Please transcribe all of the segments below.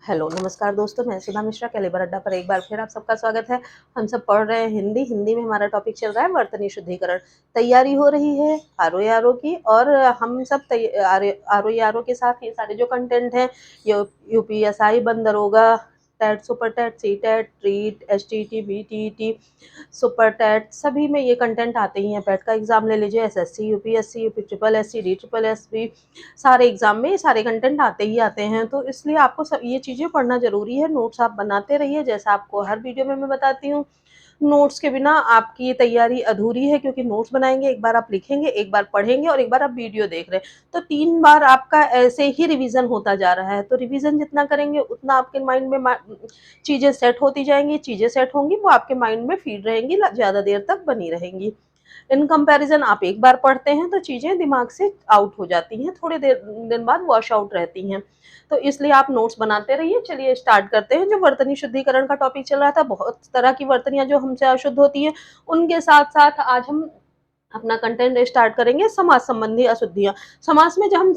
Hello नमस्कार दोस्तों, मैं सुधा मिश्रा कैलिबर अड्डा पर एक बार फिर आप सबका स्वागत है। हम सब पढ़ रहे हैं हिंदी में हमारा टॉपिक चल रहा है वर्तनी शुद्धिकरण। तैयारी हो रही है आरओ की, और हम सब आरओ के साथ ये सारे जो कंटेंट हैं, यूपीएसआई बंद दरोगा, TET, super TET, C TET, ट्रीट, एसटीटी, बीटीटी, सुपर टेट, सभी में ये कंटेंट आते ही हैं। पेट का एग्जाम ले लीजिए, SSC, UPSC, UP triple SC, D triple SP, सारे एग्जाम में ये सारे कंटेंट आते ही आते हैं। तो इसलिए आपको सब ये चीज़ें पढ़ना ज़रूरी है। नोट्स आप बनाते रहिए, जैसा आपको हर वीडियो में मैं बताती हूँ। नोट्स के बिना आपकी तैयारी अधूरी है, क्योंकि नोट्स बनाएंगे, एक बार आप लिखेंगे, एक बार पढ़ेंगे और एक बार आप वीडियो देख रहे हैं, तो 3 बार आपका ऐसे ही रिवीजन होता जा रहा है। तो रिवीजन जितना करेंगे उतना आपके माइंड में चीज़ें सेट होती जाएंगी, चीज़ें सेट होंगी, वो आपके माइंड में फीड रहेंगी, ज़्यादा देर तक बनी रहेंगी। इन कंपैरिजन आप एक बार पढ़ते हैं तो चीज़ें दिमाग से आउट हो जाती हैं, थोड़ी देर दिन बाद वॉश आउट रहती हैं। तो इसलिए आप नोट्स बनाते रहिए। चलिए स्टार्ट करते हैं। जो वर्तनी शुद्धिकरण का टॉपिक चल रहा था, बहुत तरह की वर्तनियाँ जो हमसे अशुद्ध होती हैं, उनके साथ-साथ आज हम अपना कंटेंट स्टार्ट करेंगे समास संबंधी अशुद्धियाँ। समास में जब हम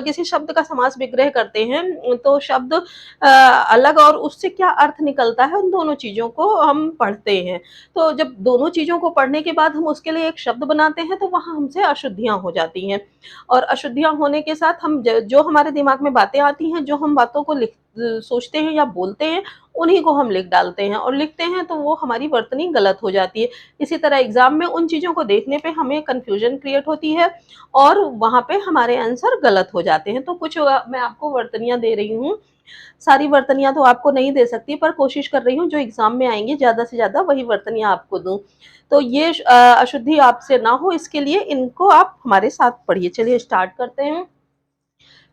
किसी शब्द का समास विग्रह करते हैं, तो शब्द अलग और उससे क्या अर्थ निकलता है, उन दोनों चीज़ों को हम पढ़ते हैं। तो जब दोनों चीज़ों को पढ़ने के बाद हम उसके लिए एक शब्द बनाते हैं, तो वहाँ हमसे अशुद्धियाँ हो जाती हैं। और अशुद्धियाँ होने के साथ हम जो हमारे दिमाग में बातें आती हैं, जो हम बातों को सोचते हैं या बोलते हैं, उन्हीं को हम लिख डालते हैं, और लिखते हैं तो वो हमारी वर्तनी गलत हो जाती है। इसी तरह एग्जाम में उन चीज़ों को देखने पे हमें कन्फ्यूजन क्रिएट होती है, और वहाँ पे हमारे आंसर गलत हो जाते हैं। तो कुछ मैं आपको वर्तनियाँ दे रही हूँ। सारी वर्तनियाँ तो आपको नहीं दे सकती, पर कोशिश कर रही हूँ जो एग्जाम में आएंगी ज़्यादा से ज़्यादा वही वर्तनियाँ आपको दूँ। तो ये अशुद्धि आपसे ना हो, इसके लिए इनको आप हमारे साथ पढ़िए। चलिए स्टार्ट करते हैं।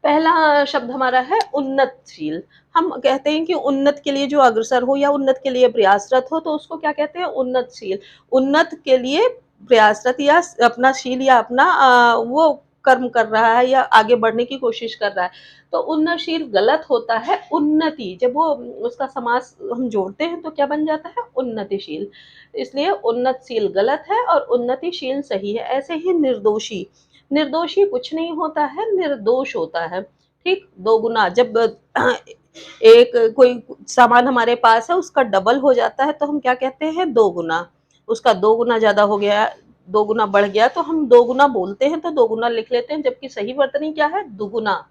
पहला शब्द हमारा है उन्नतशील। हम कहते हैं कि उन्नत के लिए जो अग्रसर हो या उन्नत के लिए प्रयासरत हो, तो उसको क्या कहते हैं? उन्नतशील। उन्नत के लिए प्रयासरत या अपना शील या अपना वो कर्म कर रहा है या आगे बढ़ने की कोशिश कर रहा है। तो उन्नतशील गलत होता है उन्नति। जब वो उसका समास हम जोड़ते हैं तो क्या बन जाता है? उन्नतिशील। इसलिए उन्नतशील गलत है और उन्नतिशील सही है। ऐसे ही निर्दोषी। निर्दोषी कुछ नहीं होता है, निर्दोष होता है। ठीक? दोगुना जब एक कोई सामान हमारे पास है, उसका डबल हो जाता है, तो हम क्या कहते हैं? दोगुना। उसका दोगुना ज़्यादा हो गया, दोगुना बढ़ गया, तो हम दोगुना बोलते हैं, तो दोगुना लिख लेते हैं, जबकि सही वर्तनी क्या है? दुगुना।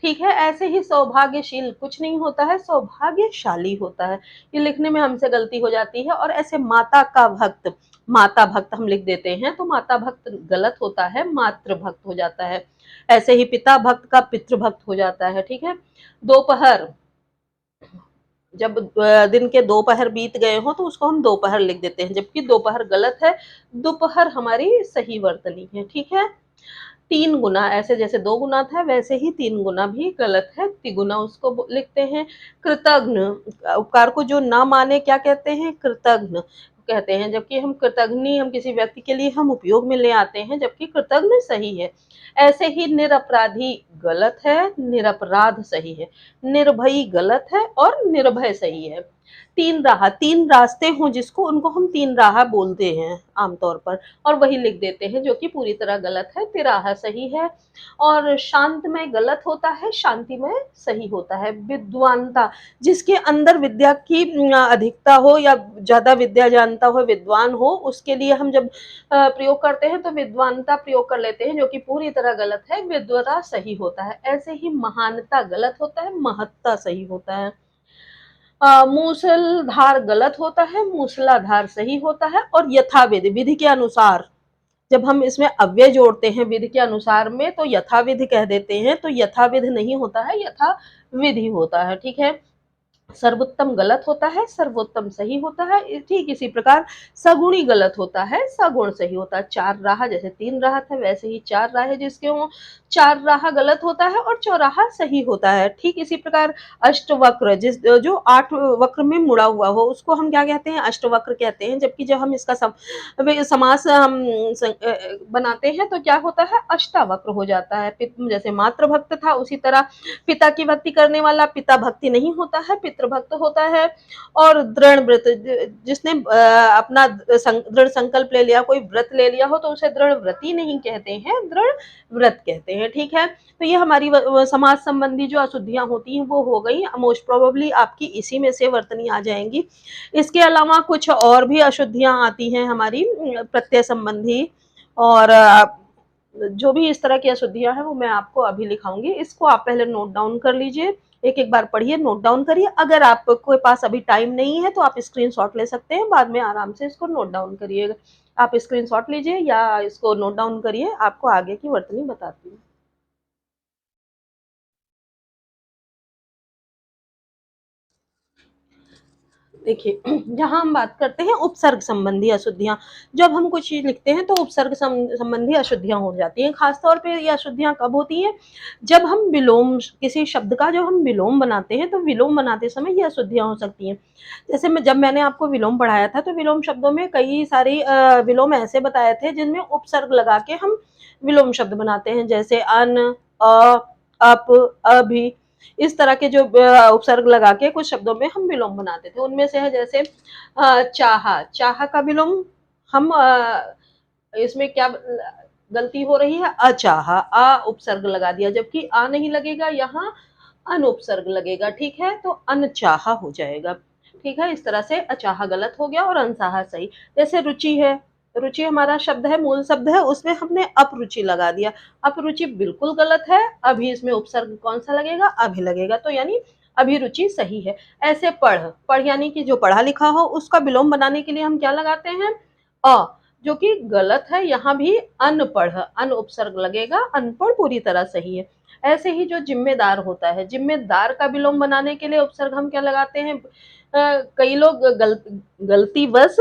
ठीक है? ऐसे ही सौभाग्यशील कुछ नहीं होता है, सौभाग्यशाली होता है। ये लिखने में हमसे गलती हो जाती है। और ऐसे माता का भक्त, माता भक्त हम लिख देते हैं, तो माता भक्त गलत होता है, मातृ भक्त हो जाता है। ऐसे ही पिता भक्त का पितृ भक्त हो जाता है। ठीक है? दोपहर, जब दिन के दोपहर बीत गए हों, तो उसको हम दोपहर लिख देते हैं, जबकि दोपहर गलत है, दोपहर हमारी सही वर्तनी है। ठीक है? 3 गुना, ऐसे जैसे 2 गुना था, वैसे ही 3 गुना भी गलत है, तिगुना उसको लिखते हैं। कृतघ्न, उपकार को जो ना माने क्या कहते हैं? कृतघ्न कहते हैं, जबकि हम कृतघ्नि हम किसी व्यक्ति के लिए हम उपयोग में ले आते हैं, जबकि कृतघ्न सही है। ऐसे ही निरपराधी गलत है, निरपराध सही है। निर्भयी गलत है और निर्भय सही है। तीन रास्ते हों जिसको, उनको हम तीन राह बोलते हैं आमतौर पर, और वही लिख देते हैं, जो कि पूरी तरह गलत है। तिराहा सही है। और शांतमय गलत होता है, शांतिमय सही होता है। विद्वानता, जिसके अंदर विद्या की अधिकता हो या ज़्यादा विद्या जानता हो, विद्वान हो, उसके लिए हम जब प्रयोग करते हैं तो विद्वानता प्रयोग कर लेते हैं, जो कि पूरी तरह गलत है। विद्वता सही होता है। ऐसे ही महानता गलत होता है, महत्ता सही होता है। मूसलधार गलत होता है, मूसलाधार सही होता है। और यथाविधि, विधि के अनुसार, जब हम इसमें अव्यय जोड़ते हैं विधि के अनुसार में, तो यथाविधि कह देते हैं, तो यथाविधि नहीं होता है, यथाविधि होता है। ठीक है? सर्वोत्तम गलत होता है, सर्वोत्तम सही होता है। ठीक इसी प्रकार सगुणी गलत होता है, सगुण सही होता है। 4 राह, जैसे 3 राह था, वैसे ही 4 राह जिसके हों, 4 राह गलत होता है और चौराहा सही होता है। ठीक इसी प्रकार अष्टवक्र, जो 8 वक्र में मुड़ा हुआ हो, उसको हम क्या कहते हैं? अष्टवक्र कहते हैं। जबकि जब हम इसका समास हम बनाते हैं, तो क्या होता है? अष्टावक्र हो जाता है। जैसे मातृभक्त था, उसी तरह पिता की भक्ति करने वाला पिता भक्ति नहीं होता है, मित्र भक्त होता है। और दृढ़ व्रत, जिसने अपना दृढ़ संकल्प ले लिया, कोई व्रत ले लिया हो तो उसे दृढ़ व्रती नहीं कहते हैं, दृढ़ व्रत कहते हैं। ठीक है, तो ये हमारी समाज संबंधी जो अशुद्धियां होती हैं वो हो गई। मोस्ट प्रोबेबली आपकी इसी में से वर्तनी आ जाएंगी। इसके अलावा कुछ और भी अशुद्धियां आती हैं हमारी प्रत्यय संबंधी, और जो भी इस तरह की अशुद्धियां हैं वो मैं आपको अभी लिखाऊंगी। इसको आप पहले नोट डाउन कर लीजिए, एक एक बार पढ़िए, नोट डाउन करिए। अगर आपके पास अभी टाइम नहीं है तो आप स्क्रीनशॉट ले सकते हैं, बाद में आराम से इसको नोट डाउन करिएगा। आप स्क्रीनशॉट लीजिए या इसको नोट डाउन करिए, आपको आगे की वर्तनी बताती हूँ। देखिए, जहाँ हम बात करते हैं उपसर्ग संबंधी अशुद्धियाँ, जब हम कुछ चीज़ लिखते हैं तो उपसर्ग संबंधी अशुद्धियाँ हो जाती हैं। खास तौर पे ये अशुद्धियाँ कब होती हैं? जब हम विलोम, किसी शब्द का जब हम विलोम बनाते हैं, तो विलोम बनाते समय ये अशुद्धियाँ हो सकती हैं। जैसे जब मैंने आपको विलोम पढ़ाया था, तो विलोम शब्दों में कई सारी विलोम ऐसे बताए थे जिनमें उपसर्ग लगा के हम विलोम शब्द बनाते हैं, जैसे अन, अ, अप, अभि, इस तरह के जो उपसर्ग लगा के कुछ शब्दों में हम विलोम बनाते थे। उनमें से है जैसे चाहा, चाहा का विलोम हम इसमें क्या गलती हो रही है? अचाहा, अ उपसर्ग लगा दिया, जबकि आ नहीं लगेगा, यहाँ अन उपसर्ग लगेगा। ठीक है, तो अनचाहा हो जाएगा। ठीक है, इस तरह से अचाहा गलत हो गया और अनचाहा सही। जैसे रुचि है, रुचि हमारा शब्द है, मूल शब्द है, उसमें हमने अपरुचि लगा दिया, अपरुचि बिल्कुल गलत है। अभी इसमें उपसर्ग कौन सा लगेगा? अभी लगेगा, तो यानी अभिरुचि सही है। ऐसे पढ़, पढ़ यानी कि जो पढ़ा लिखा हो, उसका विलोम बनाने के लिए हम क्या लगाते हैं? अ, जो कि गलत है। यहाँ भी अनपढ़, अन उपसर्ग लगेगा, अनपढ़ पूरी तरह सही है। ऐसे ही जो जिम्मेदार होता है, जिम्मेदार का विलोम बनाने के लिए उपसर्ग हम क्या लगाते हैं? कई लोग गलतीवश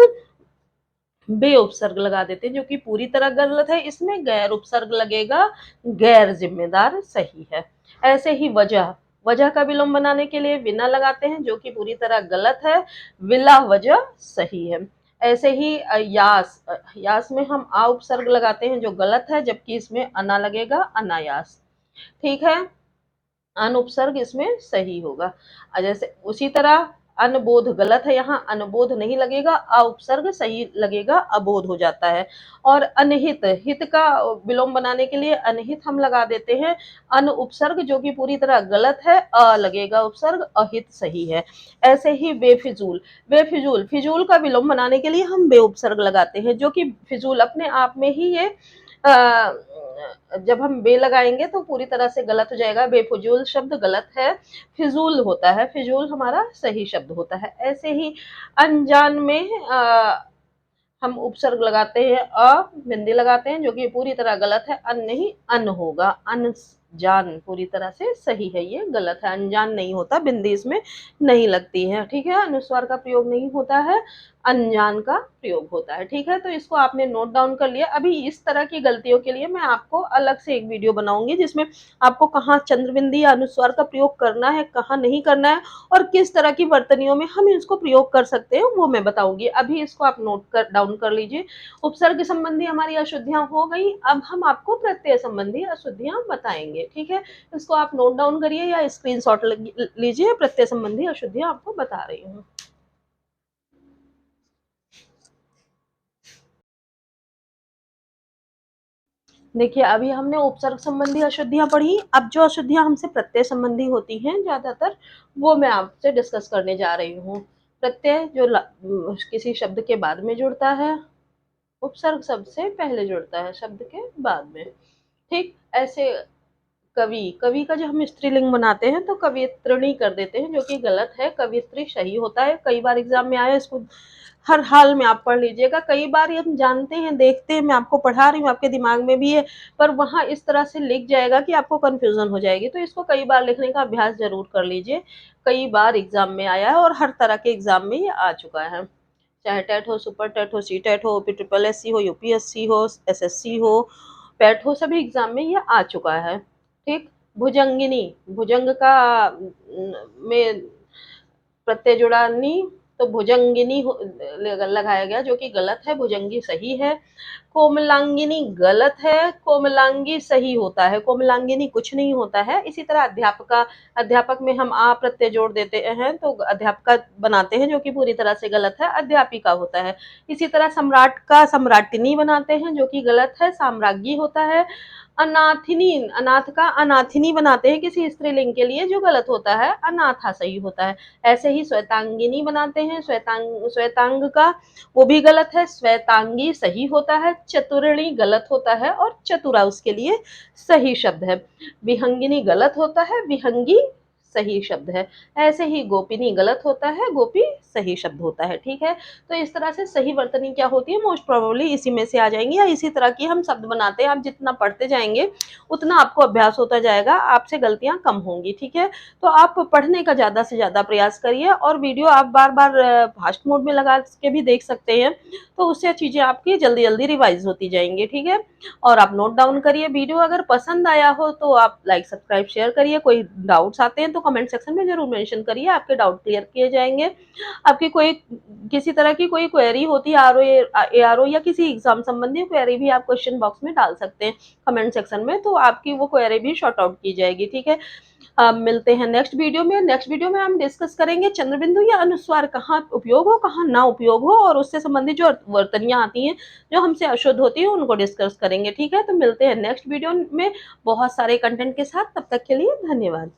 बे उपसर्ग लगा देते हैं, जो कि पूरी तरह गलत है। इसमें गैर उपसर्ग लगेगा, गैर जिम्मेदार सही है। ऐसे ही वजह, वजह का विलोम बनाने के लिए विना लगाते हैं, जो कि पूरी तरह गलत है, विला वजह सही है। ऐसे ही यास, यास में हम आ उपसर्ग लगाते हैं जो गलत है, जबकि इसमें अना लगेगा, अनायास। ठीक है, अनुपसर्ग इसमें सही होगा। जैसे उसी तरह अनबोध गलत है, यहाँ अनबोध नहीं लगेगा, अ उपसर्ग सही लगेगा, अबोध हो जाता है। और अनहित, हित का विलोम बनाने के लिए अनहित हम लगा देते हैं, अन उपसर्ग, जो कि पूरी तरह गलत है, अ लगेगा उपसर्ग, अहित सही है। ऐसे ही बेफिजूल, बेफिजूल, फिजूल का विलोम बनाने के लिए हम बे उपसर्ग लगाते हैं, जो कि फिजूल अपने आप में ही ये जब हम बे लगाएंगे तो पूरी तरह से गलत हो जाएगा। बेफिजूल शब्द गलत है, फिजूल होता है, फिजूल हमारा सही शब्द होता है। ऐसे ही अनजान में हम उपसर्ग लगाते हैं, बिंदी लगाते हैं, जो कि पूरी तरह गलत है, अन नहीं अन होगा, अनजान पूरी तरह से सही है, ये गलत है, अनजान नहीं होता, बिंदी इसमें नहीं लगती है। ठीक है, अनुस्वार का प्रयोग नहीं होता है, अनजान का प्रयोग होता है। ठीक है, तो इसको आपने नोट डाउन कर लिया। अभी इस तरह की गलतियों के लिए मैं आपको अलग से एक वीडियो बनाऊंगी, जिसमें आपको कहाँ चंद्रबिंदी या अनुस्वार का प्रयोग करना है, कहाँ नहीं करना है, और किस तरह की वर्तनियों में हम इसको प्रयोग कर सकते हैं, वो मैं बताऊंगी। अभी इसको आप नोट कर डाउन कर लीजिए। उपसर्ग संबंधी हमारी अशुद्धियां हो गई, अब हम आपको प्रत्यय संबंधी अशुद्धियां बताएंगे। ठीक है, इसको आप नोट डाउन करिए या स्क्रीनशॉट लीजिए, प्रत्यय संबंधी अशुद्धियां आपको बता रही हूँ। देखिए, अभी हमने उपसर्ग संबंधी अशुद्धियां पढ़ी। अब जो अशुद्धियां हमसे प्रत्यय संबंधी होती हैं ज्यादातर, वो मैं आपसे डिस्कस करने जा रही हूँ। प्रत्यय जो किसी शब्द के बाद में जुड़ता है, उपसर्ग शब्द से पहले जुड़ता है, शब्द के बाद में। ठीक, ऐसे कवि, कवि का जब हम स्त्रीलिंग बनाते हैं तो कवित्रणी कर देते हैं, जो कि गलत है, कवित्री सही होता है। कई बार एग्जाम में आया, इसको हर हाल में आप पढ़ लीजिएगा। कई बार ये हम जानते हैं, देखते हैं, मैं आपको पढ़ा रही हूँ, आपके दिमाग में भी है, पर वहाँ इस तरह से लिख जाएगा कि आपको कंफ्यूजन हो जाएगी। तो इसको कई बार लिखने का अभ्यास जरूर कर लीजिए। कई बार एग्जाम में आया है और हर तरह के एग्जाम में ये आ चुका है, चाहे टेट हो, सुपर टेट हो, सी टेट हो, ट्रिपल एस सी हो, यूपीएससी हो, एसएससी हो, पेट हो, सभी एग्जाम में ये आ चुका है। ठीक, भुजंगिनी, भुजंग का में प्रत्यय जुड़ा नी, तो भुजंगिनी लगाया गया, जो कि गलत है, भुजंगी सही है। कोमलांगिनी गलत है, कोमलांगी सही होता है, कोमलांगिनी कुछ नहीं होता है। इसी तरह अध्यापका, अध्यापक में हम आ प्रत्यय जोड़ देते हैं तो अध्यापका बनाते हैं, जो कि पूरी तरह से गलत है, अध्यापिका होता है। इसी तरह सम्राट का सम्राटिनी बनाते हैं, जो कि गलत है, साम्राज्ञी होता है। अनाथिनी, अनाथ का अनाथिनी बनाते हैं किसी स्त्रीलिंग के लिए, जो गलत होता है, अनाथा सही होता है। ऐसे ही श्वेतांगिनी बनाते हैं, श्वेतांग का, वो भी गलत है, श्वेतांगी सही होता है। चतुरणी गलत होता है और चतुरा उसके लिए सही शब्द है। विहंगिनी गलत होता है, विहंगी सही शब्द है। ऐसे ही गोपिनी गलत होता है, गोपी सही शब्द होता है। ठीक है, तो इस तरह से सही वर्तनी क्या होती है, मोस्ट प्रोबेबली इसी में से आ जाएंगी, या इसी तरह की हम शब्द बनाते हैं। आप जितना पढ़ते जाएंगे उतना आपको अभ्यास होता जाएगा, आपसे गलतियां कम होंगी। ठीक है, तो आप पढ़ने का ज़्यादा से ज़्यादा प्रयास करिए, और वीडियो आप बार बार फास्ट मोड में लगा के भी देख सकते हैं, तो उससे चीज़ें आपकी जल्दी जल्दी रिवाइज होती जाएंगी। ठीक है, और आप नोट डाउन करिए। वीडियो अगर पसंद आया हो तो आप लाइक सब्सक्राइब शेयर करिए। कोई डाउट्स आते हैं तो कमेंट सेक्शन में जरूर मेंशन करिए, आपके डाउट क्लियर किए जाएंगे। आपकी कोई किसी तरह की कोई क्वेरी होती है आर ओ या किसी एग्जाम संबंधी क्वेरी भी आप क्वेश्चन बॉक्स में डाल सकते हैं कमेंट सेक्शन में, तो आपकी वो क्वेरी भी शॉर्ट आउट की जाएगी। ठीक है, मिलते हैं नेक्स्ट वीडियो में। नेक्स्ट वीडियो में हम डिस्कस करेंगे चंद्रबिंदु या अनुस्वार कहाँ उपयोग हो, कहाँ ना उपयोग हो, और उससे संबंधित जो वर्तनियां आती हैं जो हमसे अशुद्ध होती है उनको डिस्कस करेंगे। ठीक है, तो मिलते हैं नेक्स्ट वीडियो में बहुत सारे कंटेंट के साथ। तब तक के लिए धन्यवाद।